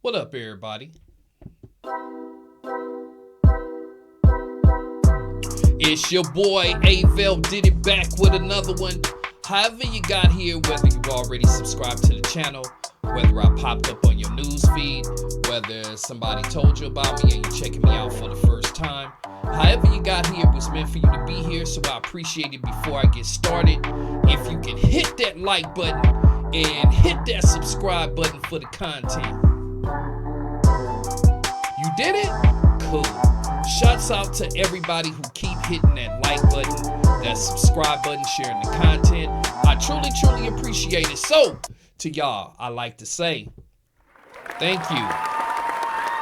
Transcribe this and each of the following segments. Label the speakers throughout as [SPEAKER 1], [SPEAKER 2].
[SPEAKER 1] What up, everybody? It's your boy Avel did it back with another one. However you got here, whether you've already subscribed to the channel, whether I popped up on your news feed, whether somebody told you about me and you're checking me out for the first time. However you got here, it was meant for you to be here, so I appreciate it. Before I get started, if you can hit that like button and hit that subscribe button for the content. You did it? Cool. Shouts out to everybody who keep hitting that like button, that subscribe button, sharing the content. I truly appreciate it. So, to y'all, I like to say, thank you.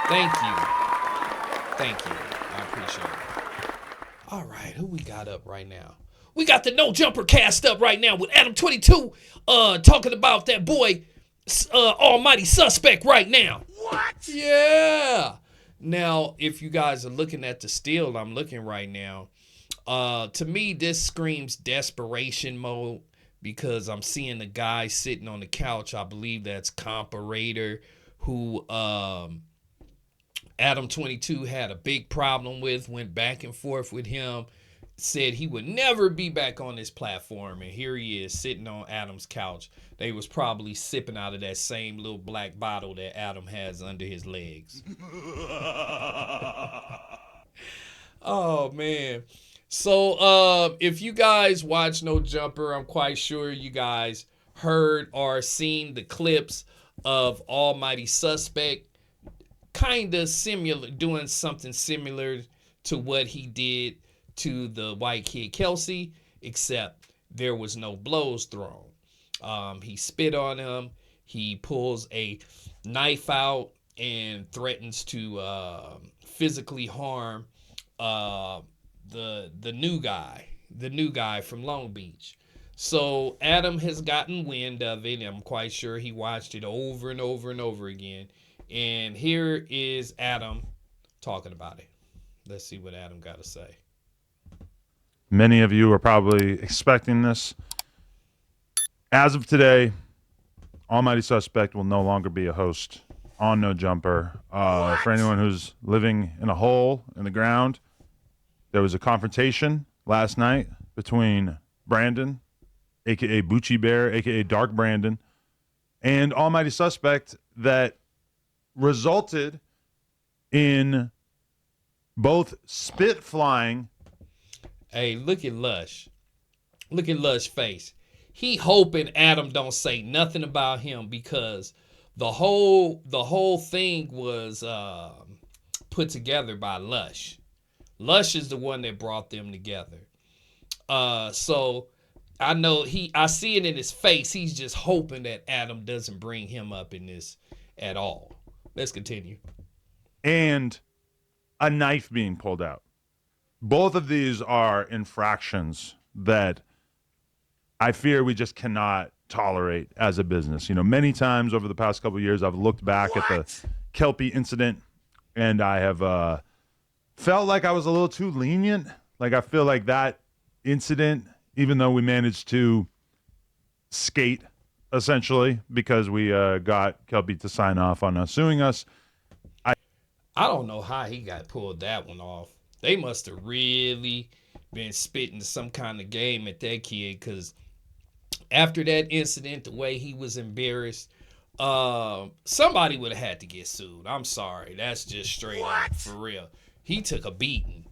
[SPEAKER 1] Thank you. Thank you. I appreciate it. All right, who we got up right now? We got the No Jumper cast up right now with Adamm22 talking about that boy almighty suspect right now.
[SPEAKER 2] What?
[SPEAKER 1] Yeah. Now, if you guys are looking at the still I'm looking right now, to me, this screams desperation mode because I'm seeing the guy sitting on the couch. I believe that's Comparator, who Adamm22 had a big problem with, went back and forth with him, said he would never be back on this platform, and here he is sitting on Adam's couch. They was probably sipping out of that same little black bottle that Adam has under his legs. Oh man. So if you guys watch No Jumper, I'm quite sure you guys heard or seen the clips of Almighty Suspect kind of similar, doing something similar to what he did to the white kid Kelsey, except there was no blows thrown. He spit on him. He pulls a knife out and threatens to physically harm the new guy from Long Beach. So Adam has gotten wind of it. I'm quite sure he watched it over and over and over again. And here is Adam talking about it. Let's see what Adam got to say.
[SPEAKER 2] Many of you are probably expecting this. As of today, Almighty Suspect will no longer be a host on No Jumper. For anyone who's living in a hole in the ground, there was a confrontation last night between Brandon, a.k.a. Bucci Bear, a.k.a. Dark Brandon, and Almighty Suspect that resulted in both spit flying.
[SPEAKER 1] Hey, look at Lush. Look at Lush's face. He hoping Adam don't say nothing about him because the whole thing was put together by Lush. Lush is the one that brought them together. So I know I see it in his face. He's just hoping that Adam doesn't bring him up in this at all. Let's continue.
[SPEAKER 2] And a knife being pulled out. Both of these are infractions that I fear we just cannot tolerate as a business. You know, many times over the past couple of years, I've looked back at the Kelpie incident, and I have felt like I was a little too lenient. Like, I feel like that incident, even though we managed to skate, essentially, because we got Kelpie to sign off on suing us.
[SPEAKER 1] I don't know how he got pulled that one off. They must have really been spitting some kind of game at that kid, because after that incident, the way he was embarrassed, somebody would have had to get sued. I'm sorry. That's just straight up for real. He took a beating,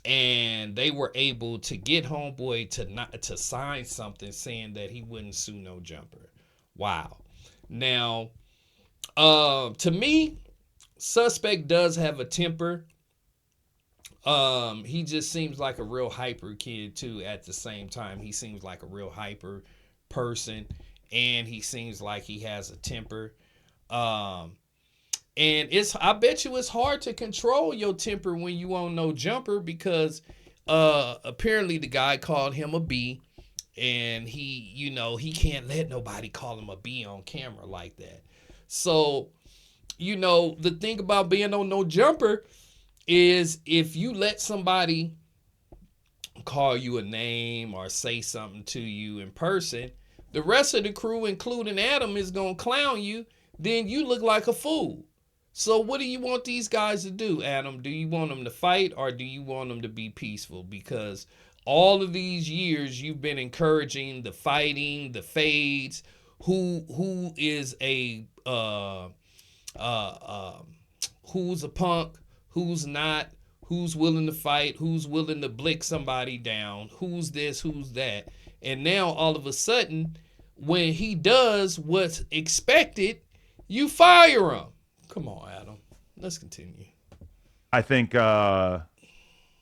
[SPEAKER 1] and they were able to get homeboy to sign something saying that he wouldn't sue No Jumper. Wow. Now, to me, Suspect does have a temper. He just seems like a real hyper kid too. At the same time, he seems like a real hyper person, and he seems like he has a temper. And I bet you it's hard to control your temper when you on No Jumper, because apparently the guy called him a B, and he can't let nobody call him a B on camera like that. So, the thing about being on No Jumper is if you let somebody call you a name or say something to you in person, the rest of the crew, including Adam, is going to clown you. Then you look like a fool. So what do you want these guys to do, Adam? Do you want them to fight or do you want them to be peaceful? Because all of these years you've been encouraging the fighting, the fades. Who is a uh, who's a punk, who's not, who's willing to fight, who's willing to blick somebody down, who's this, who's that. And now all of a sudden, when he does what's expected, you fire him. Come on, Adam. Let's continue.
[SPEAKER 2] I think it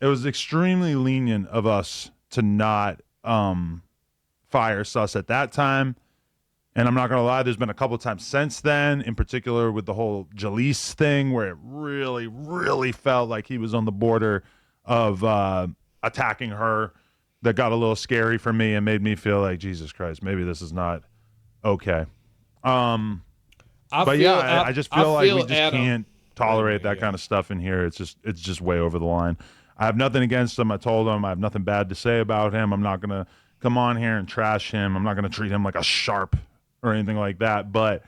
[SPEAKER 2] was extremely lenient of us to not fire Suss at that time. And I'm not going to lie, there's been a couple of times since then, in particular with the whole Jalise thing, where it really, really felt like he was on the border of attacking her. That got a little scary for me and made me feel like, Jesus Christ, maybe this is not okay. I just feel like we just
[SPEAKER 1] Adam,
[SPEAKER 2] can't tolerate that kind of stuff in here. It's just way over the line. I have nothing against him. I told him I have nothing bad to say about him. I'm not going to come on here and trash him. I'm not going to treat him like a sharp or anything like that. But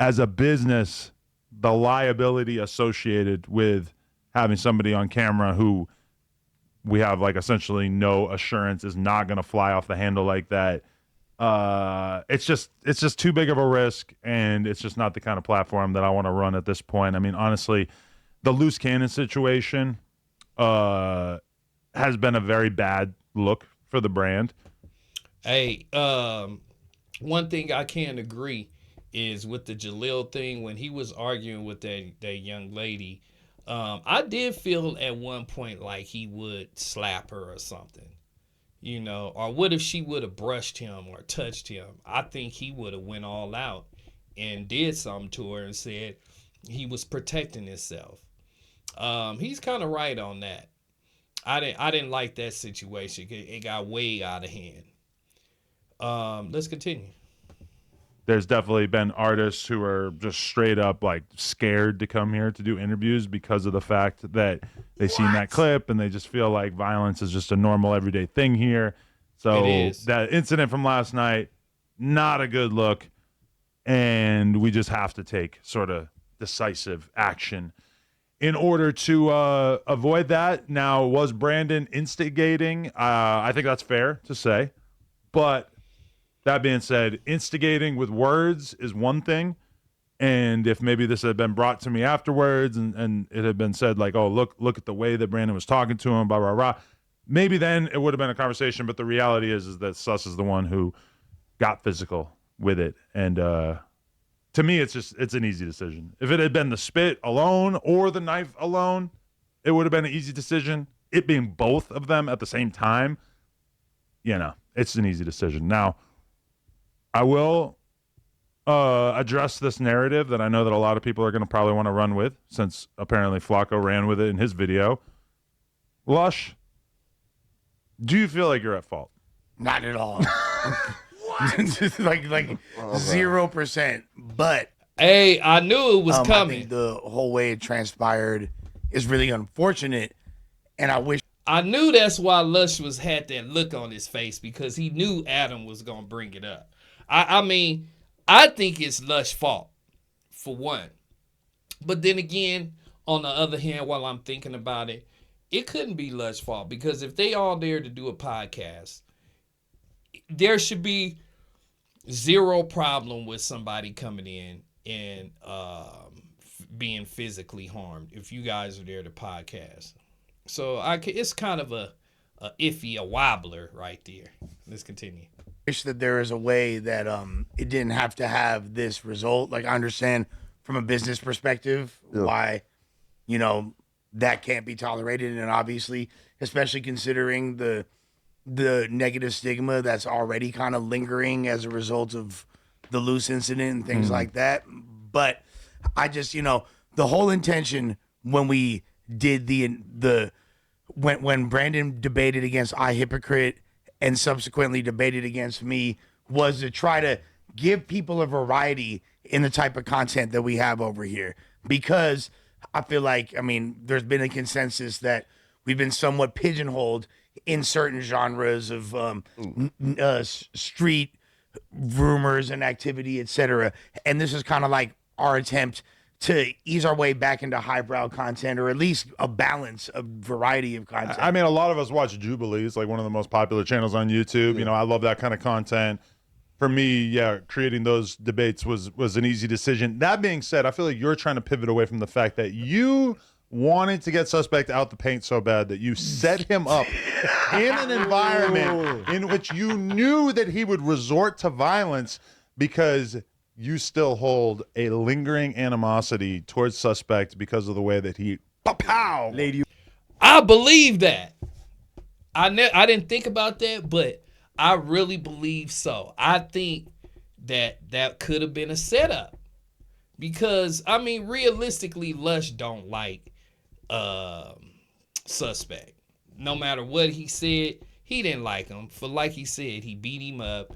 [SPEAKER 2] as a business, the liability associated with having somebody on camera who we have like essentially no assurance is not going to fly off the handle like that. It's just too big of a risk, and it's just not the kind of platform that I want to run at this point. I mean, honestly, the loose cannon situation has been a very bad look for the brand.
[SPEAKER 1] Hey, one thing I can't agree is with the Jalil thing when he was arguing with that young lady. I did feel at one point like he would slap her or something, or what if she would have brushed him or touched him? I think he would have went all out and did something to her and said he was protecting himself. He's kind of right on that. I didn't like that situation. It got way out of hand. Let's continue.
[SPEAKER 2] There's definitely been artists who are just straight up like scared to come here to do interviews because of the fact that they've seen that clip and they just feel like violence is just a normal everyday thing here. So that incident from last night, not a good look. And we just have to take sort of decisive action in order to avoid that. Now, was Brandon instigating? I think that's fair to say. But that being said, instigating with words is one thing. And if maybe this had been brought to me afterwards and it had been said like, oh, look at the way that Brandon was talking to him, blah, blah, blah, maybe then it would have been a conversation. But the reality is that Suss is the one who got physical with it. And to me, it's an easy decision. If it had been the spit alone or the knife alone, it would have been an easy decision. It being both of them at the same time, it's an easy decision. Now, I will address this narrative that I know that a lot of people are going to probably want to run with, since apparently Flacco ran with it in his video. Lush, do you feel like you're at fault?
[SPEAKER 3] Not at all. like 0%. But
[SPEAKER 1] hey, I knew it was
[SPEAKER 3] I
[SPEAKER 1] coming.
[SPEAKER 3] think the whole way it transpired is really unfortunate, and
[SPEAKER 1] I knew that's why Lush had that look on his face, because he knew Adam was gonna bring it up. I mean, I think it's Lush's fault, for one. But then again, on the other hand, while I'm thinking about it, it couldn't be Lush's fault, because if they all there to do a podcast, there should be zero problem with somebody coming in and being physically harmed if you guys are there to podcast. So it's kind of a iffy, a wobbler right there. Let's continue.
[SPEAKER 3] wish that there is a way that it didn't have to have this result. Like, I understand from a business perspective why, that can't be tolerated, and obviously, especially considering the negative stigma that's already kind of lingering as a result of the Luce incident and things like that. But I just, the whole intention when we did when Brandon debated against iHypocrite and subsequently debated against me was to try to give people a variety in the type of content that we have over here. Because I feel like, there's been a consensus that we've been somewhat pigeonholed in certain genres of street rumors and activity, etc. And this is kind of like our attempt to ease our way back into highbrow content, or at least a balance, a variety of content.
[SPEAKER 2] I mean, a lot of us watch Jubilee. It's like one of the most popular channels on YouTube. You know, I love that kind of content. For me, yeah, creating those debates was an easy decision. That being said, I feel like you're trying to pivot away from the fact that you wanted to get Suspect out the paint so bad that you set him up in an environment in which you knew that he would resort to violence because you still hold a lingering animosity towards Suspect because of the way that he pow.
[SPEAKER 3] Lady,
[SPEAKER 1] I believe that. I didn't think about that, but I really believe so. I think that could have been a setup because I mean, realistically, Lush don't like Suspect. No matter what he said, he didn't like him. For like he said, he beat him up.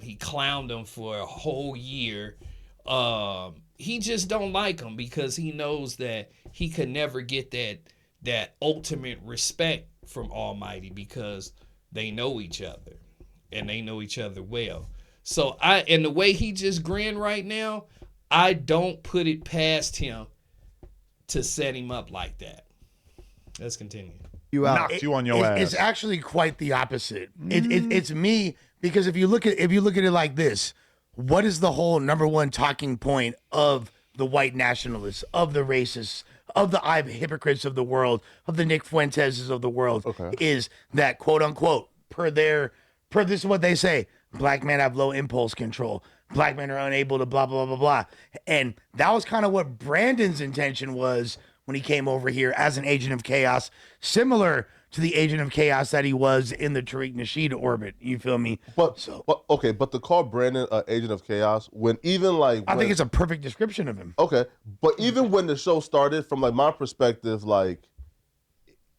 [SPEAKER 1] He clowned him for a whole year. He just don't like him because he knows that he could never get that ultimate respect from Almighty because they know each other and they know each other well. So and the way he just grinned right now, I don't put it past him to set him up like that. Let's continue.
[SPEAKER 2] Knocked you on your ass.
[SPEAKER 3] It's actually quite the opposite. It's me, because if you look at it like this, what is the whole number one talking point of the white nationalists, of the racists, of the hypocrites of the world, of the Nick Fuenteses of the world, is that quote unquote, per this is what they say, black men have low impulse control. Black men are unable to blah, blah, blah, blah. And that was kind of what Brandon's intention was when he came over here as an agent of chaos, similar to the agent of chaos that he was in the Tariq Nasheed orbit. You feel me?
[SPEAKER 4] But to call Brandon an agent of chaos when even like
[SPEAKER 3] I think it's a perfect description of him.
[SPEAKER 4] Okay, but even when the show started, from like my perspective, like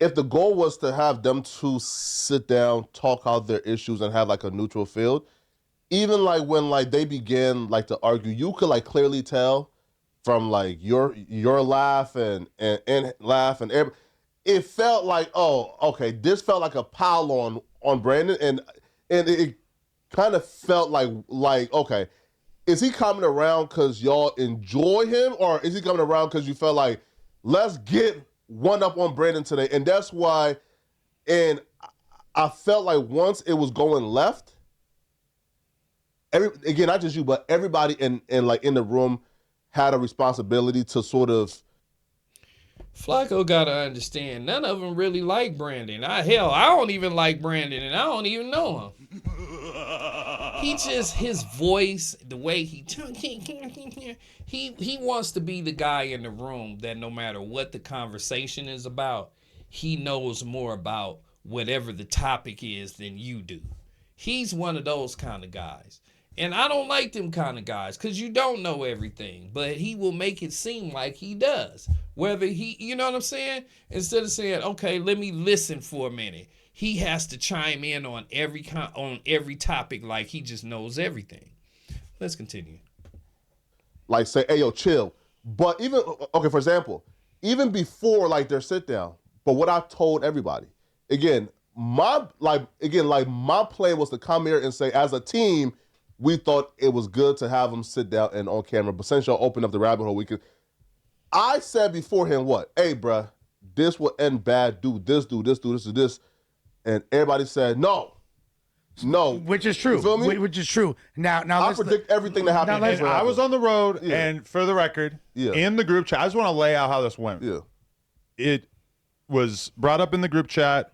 [SPEAKER 4] if the goal was to have them two sit down, talk out their issues, and have like a neutral field, even like when like they began like to argue, you could like clearly tell from like your laugh and laugh and every, it felt like, oh, okay, this felt like a pile on Brandon, and it kind of felt like okay, is he coming around because y'all enjoy him, or is he coming around because you felt like let's get one up on Brandon today? And that's why, and I felt like once it was going left, again, not just you, but everybody in the room had a responsibility to sort of.
[SPEAKER 1] Flacco gotta understand, none of them really like Brandon. I don't even like Brandon, and I don't even know him. He just, his voice, the way he wants to be the guy in the room that no matter what the conversation is about, he knows more about whatever the topic is than you do. He's one of those kind of guys. And I don't like them kind of guys because you don't know everything, but he will make it seem like he does. Whether he, you know what I'm saying? Instead of saying, okay, let me listen for a minute, he has to chime in on every topic like he just knows everything. Let's continue.
[SPEAKER 4] Like say, hey, yo, chill. But even, okay, for example, even before like their sit down, but what I told everybody, again, my plan was to come here and say, as a team, we thought it was good to have him sit down and on camera. But since y'all opened up the rabbit hole, we could. I said beforehand, what? Hey, bruh, this will end bad. Do this, do this, do this, do this. And everybody said, no.
[SPEAKER 3] Which is true.
[SPEAKER 4] You feel me?
[SPEAKER 3] Which is true. Now
[SPEAKER 4] I predict everything that happened.
[SPEAKER 2] I was on the road, and for the record, in the group chat, I just want to lay out how this went.
[SPEAKER 4] Yeah.
[SPEAKER 2] It was brought up in the group chat.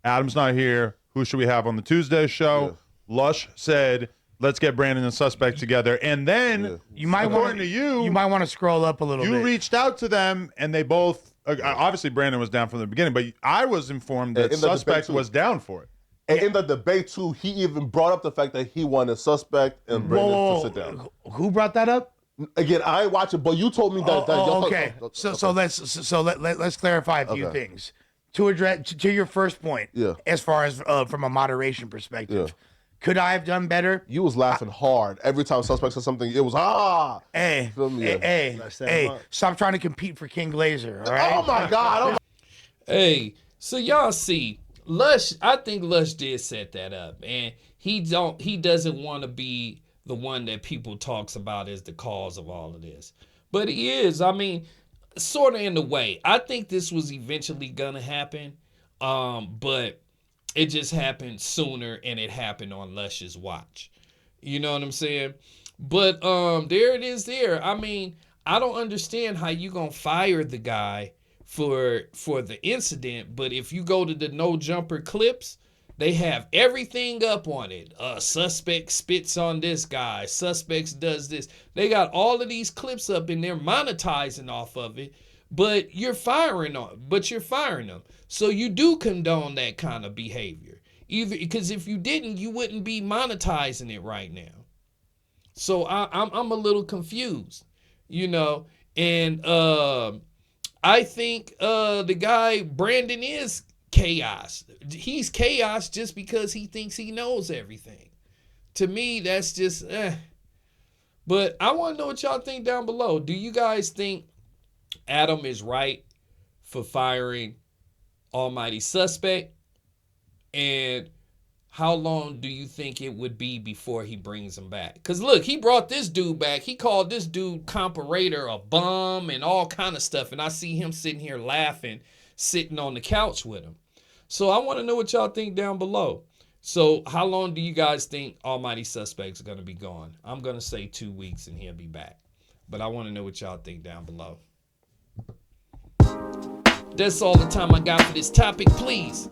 [SPEAKER 2] Adam's not here. Who should we have on the Tuesday show? Yeah. Lush said, let's get Brandon and Suspect together. And then,
[SPEAKER 3] you might want to scroll up a little bit.
[SPEAKER 2] You reached out to them, and they both, obviously Brandon was down from the beginning, but I was informed that Suspect was down for it.
[SPEAKER 4] And in the debate, too, he even brought up the fact that he wanted Suspect and Brandon to sit down.
[SPEAKER 3] Who brought that up?
[SPEAKER 4] Again, I ain't watching, but you told me that.
[SPEAKER 3] Okay. So let's clarify a few things. To address to your first point, as far as from a moderation perspective. Could I have done better?
[SPEAKER 4] You was laughing hard every time Suspect said something. It was
[SPEAKER 3] Hey, stop trying to compete for King Glazer. All right?
[SPEAKER 4] Oh my God!
[SPEAKER 1] Hey, so y'all see, Lush. I think Lush did set that up, and he doesn't want to be the one that people talks about as the cause of all of this. But he is. I mean, sort of in the way. I think this was eventually gonna happen, but it just happened sooner, and it happened on Lush's watch. You know what I'm saying? But there it is. There. I mean, I don't understand how you gonna fire the guy for the incident, but if you go to the no jumper clips, they have everything up on it. Suspect spits on this guy. Suspects does this. They got all of these clips up, and they're monetizing off of it. But you're firing them. So you do condone that kind of behavior. Either because if you didn't, you wouldn't be monetizing it right now. So I'm a little confused, you know. And I think the guy Brandon is chaos. He's chaos just because he thinks he knows everything. To me, that's just But I want to know what y'all think down below. Do you guys think Adam is right for firing Almighty Suspect? And how long do you think it would be before he brings him back? Because look, he brought this dude back. He called this dude comparator a bum and all kind of stuff. And I see him sitting here laughing, sitting on the couch with him. So I want to know what y'all think down below. So how long do you guys think Almighty Suspect's going to be gone? I'm going to say 2 weeks and he'll be back. But I want to know what y'all think down below. That's all the time I got for this topic. Please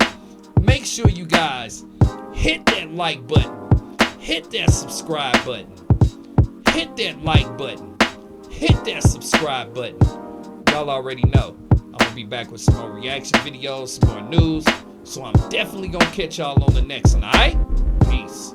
[SPEAKER 1] make sure you guys hit that like button, hit that subscribe button, hit that like button, hit that subscribe button. Y'all already know I'm gonna be back with some more reaction videos, some more news. So I'm definitely gonna catch y'all on the next one. All right, peace.